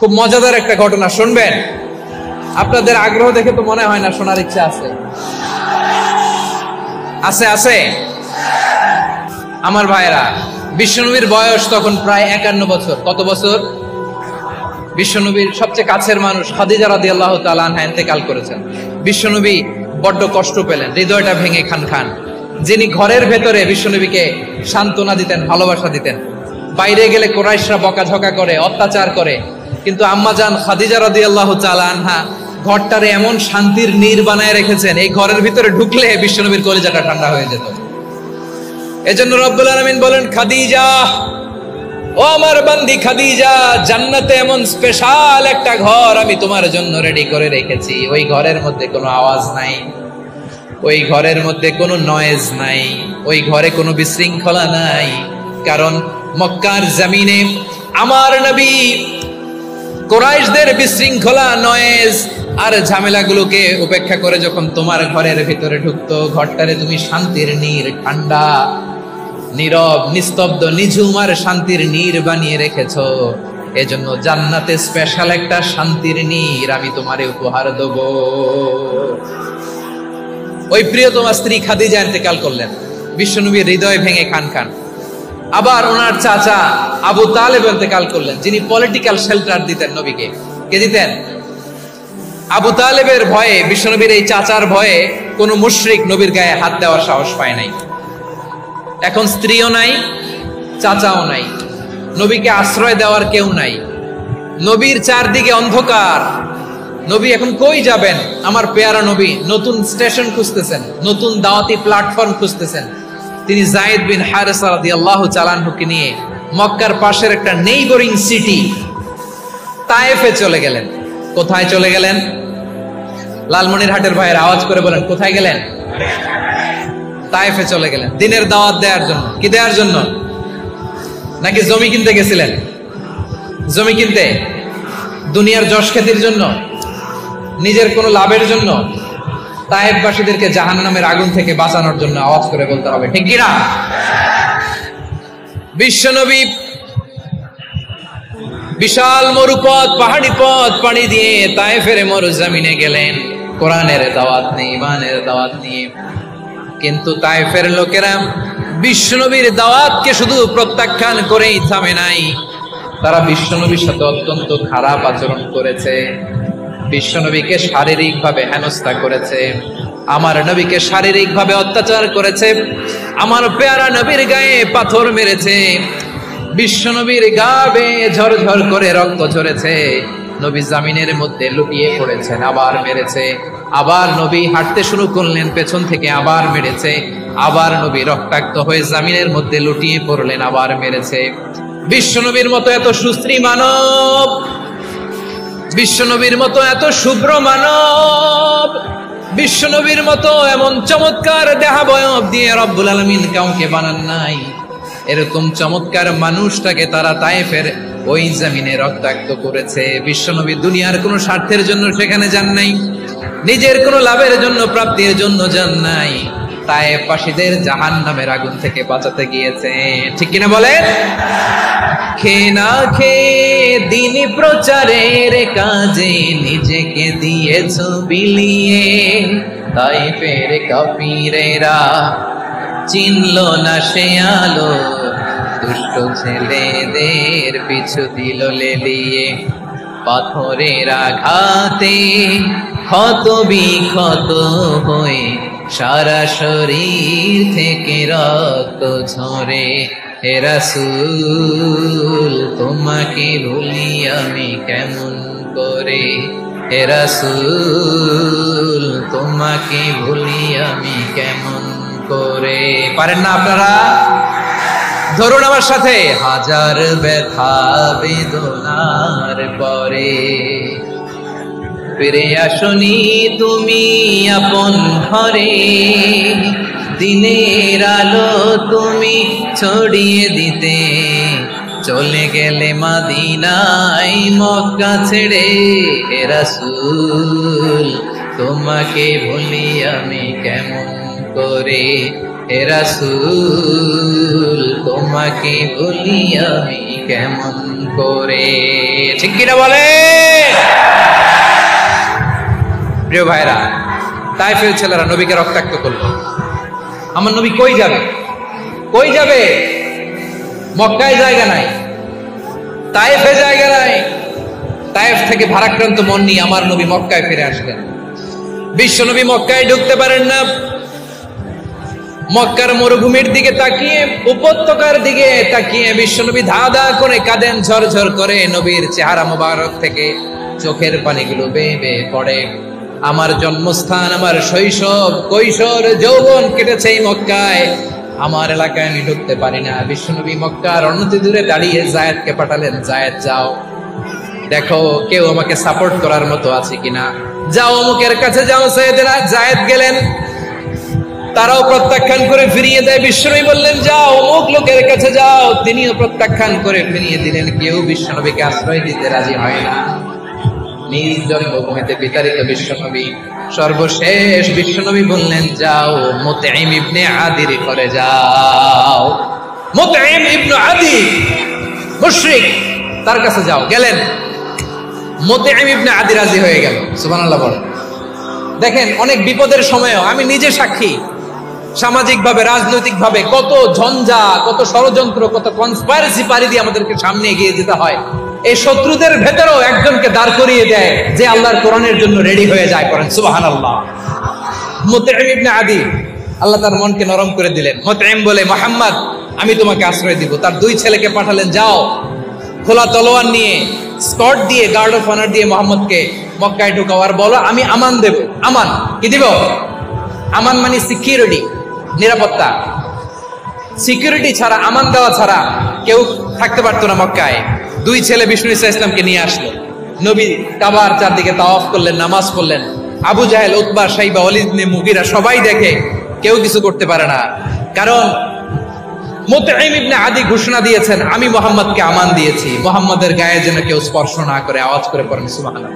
খুব মজাদার একটা ঘটনা শুনবেন। আপনাদের আগ্রহ দেখে তো মনে হয় না শোনার ইচ্ছা আছে। আছে আছে আমার ভাইরা, বিশ্বনবীর বয়স তখন প্রায় 51 বছর। কত বছর? বিশ্বনবীর সবচেয়ে কাছের মানুষ খাদিজা রাদিয়াল্লাহু তাআলা আনহা ইন্তেকাল করেছেন। বিশ্বনবী বড্ড কষ্ট পেলেন, হৃদয়টা ভেঙে খান খান। যিনি ঘরের ভেতরে বিশ্বনবীকে সান্ত্বনা দিতেন, ভালোবাসা দিতেন, বাইরে গেলে কুরাইশরা বকাঝকা করে, অত্যাচার করে, কিন্তু আম্মাজান খাদিজা রাদিয়াল্লাহু তাআলা আনহা ঘরটারে এমন শান্তির নীড় বানায় রেখেছেন, এই ঘরের ভিতরে ঢুকলে বিশ্বনবীর কলিজাটা ঠান্ডা হয়ে যেত। এজন্য রব্বুল আলামিন বলেন, খাদিজা, ও আমার বান্দি খাদিজা, জান্নাতে এমন স্পেশাল একটা ঘর আমি তোমার জন্য রেডি করে রেখেছি। ওই ঘরের মধ্যে কোনো আওয়াজ নাই, ওই ঘরের মধ্যে কোনো নয়েজ নাই, ওই ঘরে কোনো বিশৃঙ্খলা নাই। কারণ মক্কার জমিনে আমার নবী কুরাইশদের বিশৃঙ্খলা, নয়েজ আর ঝামেলাগুলোকে উপেক্ষা করে যখন তোমার ঘরের ভিতরে ঢুকতো, ঘরটারে তুমি শান্তির নীড়, ঠান্ডা, নীরব, নিস্তব্ধ, নিঝুম আর শান্তির নীড় বানিয়ে রেখেছো। এজন্য জান্নাতে স্পেশাল একটা শান্তির নীড় আমি তোমারে উপহার দেব। ওই প্রিয়তমা স্ত্রী খাদিজা ইন্তেকাল করলেন, বিশ্বনবীর হৃদয় ভেঙে খান খান। আবার ওনার চাচা আবু তালেব ইন্তেকাল করলেন, যিনি পলিটিক্যাল শেল্টার দিতেন নবীকে। কে দিতেন? আবু তালেবের ভয়ে, বিশ্বনবীর এই চাচার ভয়ে কোন মুশরিক নবীর গায়ে হাত দেওয়ার সাহস পায় নাই। এখন স্ত্রীও নাই, চাচাও নাই, নবীকে আশ্রয় দেওয়ার কেউ নাই। নবীর চারদিকে অন্ধকার। নবী এখন কই যাবেন? আমার পেয়ারা নবী নতুন স্টেশন খুঁজতেছেন, নতুন দাওয়াতি প্ল্যাটফর্ম খুঁজতেছেন। তিনি যায়েদ বিন হারেসা রাদিয়াল্লাহু তাআলা আনহুকে নিয়ে মক্কার পাশের একটা নেইবরিং সিটি তায়েফে চলে গেলেন। কোথায় চলে গেলেন? লালমনিরহাটের ভাইয়ের আওয়াজ করে বলেন, কোথায় গেলেন? তায়েফে চলে গেলেন দিনের দাওয়াত দেওয়ার জন্য। কি দেওয়ার জন্য? নাকি জমি কিনতে গেছিলেন? জমি কিনতে, দুনিয়ার যশ খ্যাতির জন্য, নিজের কোনো লাভের জন্য? তায়েফবাসীদেরকে জাহান্নামের আগুন থেকে বাঁচানোর জন্য। আওয়াজ করে বলতে হবে, ঠিক কিনা? বিশ্বনবী বিশাল মরুপথ, পাহাড়ি পথ পাড়ি দিয়ে তায়েফের মরুজমিনে গেলেন কোরআনের দাওয়াত নিয়ে, ইমানের দাওয়াত নিয়ে। কিন্তু তায়েফের লোকেরা বিশ্বনবীর দাওয়াতকে শুধু প্রত্যাখ্যান করেই থামে নাই, তারা বিশ্বনবীর সাথে অত্যন্ত খারাপ আচরণ করেছে। বিশ্বনবীকে শারীরিকভাবে হেনস্থা করেছে, আমার নবীকে শারীরিকভাবে অত্যাচার করেছে, আমার পেয়ারা নবীর গায়ে পাথর মেরেছে, বিশ্বনবীর গা বেয়ে ঝরঝর করে রক্ত ঝরেছে, নবী জামিনের মধ্যে লুটিয়ে পড়েছেন, আবার মেরেছে, আবার নবী হাঁটতে শুরু করলেন, পেছন থেকে আবার মেরেছে, আবার নবী রক্তাক্ত হয়ে জামিনের মধ্যে লুটিয়ে পড়লেন, আবার মেরেছে। বিশ্বনবীর মতো এত সুশ্রী মানব, বিশ্বনবীর মতো এত শুভ্র মানব, বিশ্বনবীর মতো এমন চমৎকার দেহাবয়ব দিয়ে রব্বুল আলামিন কাউকে বানান নাই। এরকম চমৎকার মানুষটাকে তারা তায়েফের ওই জমিনে রক্তাক্ত করেছে। বিশ্বনবী দুনিয়ার কোনো স্বার্থের জন্য সেখানে যান নাই, নিজের কোনো লাভের জন্য, প্রাপ্তির জন্য যান নাই, তায়েফবাসীদের জাহান্নামের আগুন থেকে বাঁচাতে গিয়েছে। ঠিক কিনা বলেন? খেয়ে না খেয়ে দিন প্রচারের কাজে নিজেকে দিয়েছ বিলিয়ে, তায়েফের কাফিরেরা চিনল না সে আলো, দুষ্ট ছেলেদের পিছু দিল লেলিয়ে, পাথরের আঘাতে ক্ষত বিক্ষত হয়ে সারা শরীর থেকে রক্ত ঝরে। হে রাসূল তোমাকে ভুলি আমি কেমন করে, হে রাসূল তোমাকে ভুলি আমি কেমন করে। পারেন না আপনারা? ধরুন আমার সাথে, হাজার ব্যথা বেদনার পরে ফিরে আসনি তুমি আপন ঘরে, দিনের আলো তুমি ছড়িয়ে দিতে চলে গেলে মদিনায় মক্কা ছেড়ে। হে রাসূল তোমাকে ভুলি আমি কেমন করে, হে রাসূল তোমাকে ভুলি আমি কেমন করে। ঠিক কিনা বলে? প্রিয় ভাইরা, তায়েফের ছেলেরা নবীকে রক্তাক্ত করলো। আমার নবী কই যাবে? কই যাবে? মক্কায় জায়গা নাই, তায়েফে জায়গা নাই। তায়েফ থেকে ভারাক্রান্ত মন নিয়ে আমার নবী মক্কায় ফিরে আসলেন। বিশ্ব নবী মক্কায় ঢুকতে পারেন না। মক্কার মরুভূমির দিকে তাকিয়ে, উপত্যকার দিকে তাকিয়ে বিশ্বনবী ধা ধা করে কাঁদেন, ঝরঝর করে। নবীর চেহারা মোবারক থেকে চোখের পানিগুলো বেয়ে বেয়ে পড়ে। আমার জন্মস্থান, আমার শৈশব, কৈশোর, যৌবন কেটেছে এই মক্কায়। আমার এলাকায় আমি ঢুকতে পারি না। বিশ্বনবী মক্কার অনতি দূরে দাঁড়িয়ে জায়েদকে পাঠালেন, জায়েদ যাও, দেখো কেউ আমাকে সাপোর্ট করার মতো আছে কিনা। যাও অমুকের কাছে যাও। জায়েদ গেলেন, তারাও প্রত্যাখ্যান করে ফিরিয়ে দেয়। বিশ্বনবী বললেন যাও অমুক লোকের কাছে যাও, তিনিও প্রত্যাখ্যান করে ফিরিয়ে দিলেন। কেউ বিশ্বনবীকে আশ্রয় দিতে রাজি হয় না। নিজ জন্মভূমিতে বিতাড়িত বিশ্বনবী, সর্বশেষ বিশ্বনবী বললেন যাও মুতঈম ইবনে আদির ঘরে যাও। মুতঈম ইবনে আদি মুশরিক, তার কাছে যাও। গেলেন, মুতঈম ইবনে আদি রাজি হয়ে গেল। সুবহানাল্লাহ বলেন। দেখেন, অনেক বিপদের সময়ও আমি নিজে সাক্ষী, সামাজিকভাবে, রাজনৈতিকভাবে কত ঝঞ্ঝা, কত ষড়যন্ত্র, কত কনস্পাইরেসি পাড়ি দিয়ে আমাদেরকে সামনে এগিয়ে যেতে হয়। এই শত্রুদের ভেতরেও একজনকে দাঁড় করিয়ে দেয় যে আল্লাহর কোরআনের জন্য রেডি হয়ে যায়। করেন সুবহানাল্লাহ। মুতঈম ইবনে আদি, আল্লাহ তার মনকে নরম করে দিলেন। মুতঈম বলে, মুহাম্মদ আমি তোমাকে আশ্রয় দিব। তার দুই ছেলেকে পাঠালেন, যাও খোলা তলোয়ার নিয়ে, স্কট দিয়ে, গার্ড অফ অনার দিয়ে মুহাম্মদকে মক্কায় ঢুকাও, আর বলো আমি আমান দেব। আমান কি দিব? আমান মানে সিকিউরিটি, নিরাপত্তা। সিকিউরিটি ছাড়া, আমান দেওয়া ছাড়া কেউ থাকতে পারতো না মক্কায়। দুই ছেলে বিষ্ণু ইসা ইসলামকে নিয়ে আসলো। নবী কাবার চারদিকে তাওয়াফ করলেন, নামাজ পড়লেন। আবু জাহেল, উতবা, শাইবা, ওয়ালিদ ইবনে মুগীরা সবাই দেখে, কেউ কিছু করতে পারে না। কারণ মুতঈম ইবনে আদি ঘোষণা দিয়েছেন আমি মুহাম্মদকে আমান দিয়েছি, মুহাম্মদের গায়ে যেন কেউ স্পর্শ না করে। আওয়াজ করে পড়েন সুবহানাল্লাহ।